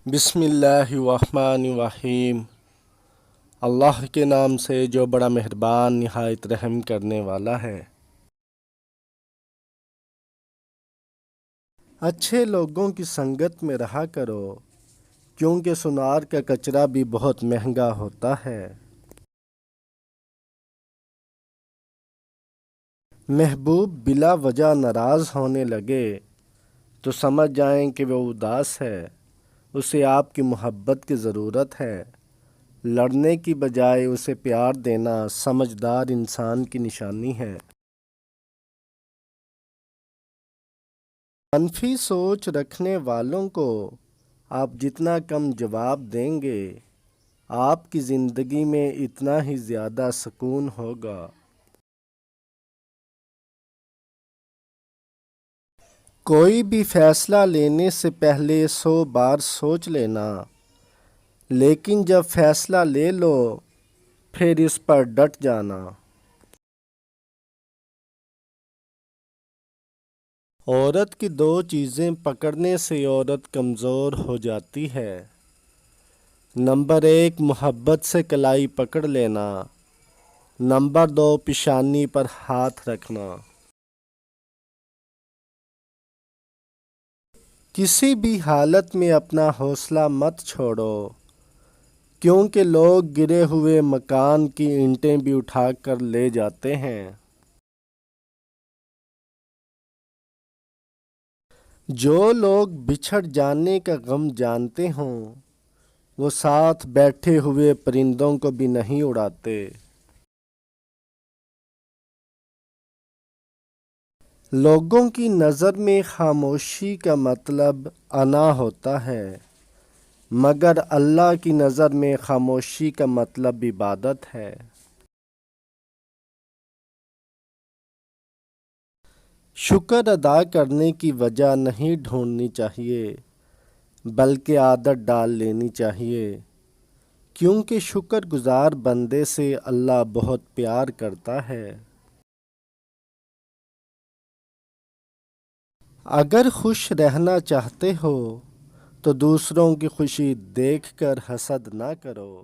بسم اللہ الرحمن الرحیم۔ اللہ کے نام سے جو بڑا مہربان نہایت رحم کرنے والا ہے۔ اچھے لوگوں کی سنگت میں رہا کرو، کیونکہ سنار کا کچرا بھی بہت مہنگا ہوتا ہے۔ محبوب بلا وجہ ناراض ہونے لگے تو سمجھ جائیں کہ وہ اداس ہے، اسے آپ کی محبت کی ضرورت ہے۔ لڑنے کی بجائے اسے پیار دینا سمجھدار انسان کی نشانی ہے۔ منفی سوچ رکھنے والوں کو آپ جتنا کم جواب دیں گے، آپ کی زندگی میں اتنا ہی زیادہ سکون ہوگا۔ کوئی بھی فیصلہ لینے سے پہلے 100 بار سوچ لینا، لیکن جب فیصلہ لے لو پھر اس پر ڈٹ جانا۔ عورت کی 2 چیزیں پکڑنے سے عورت کمزور ہو جاتی ہے۔ نمبر 1 محبت سے کلائی پکڑ لینا، نمبر 2 پیشانی پر ہاتھ رکھنا۔ کسی بھی حالت میں اپنا حوصلہ مت چھوڑو، کیونکہ لوگ گرے ہوئے مکان کی اینٹیں بھی اٹھا کر لے جاتے ہیں۔ جو لوگ بچھڑ جانے کا غم جانتے ہوں، وہ ساتھ بیٹھے ہوئے پرندوں کو بھی نہیں اڑاتے۔ لوگوں کی نظر میں خاموشی کا مطلب انا ہوتا ہے، مگر اللہ کی نظر میں خاموشی کا مطلب عبادت ہے۔ شکر ادا کرنے کی وجہ نہیں ڈھونڈنی چاہیے، بلکہ عادت ڈال لینی چاہیے، کیونکہ شکر گزار بندے سے اللہ بہت پیار کرتا ہے۔ اگر خوش رہنا چاہتے ہو تو دوسروں کی خوشی دیکھ کر حسد نہ کرو۔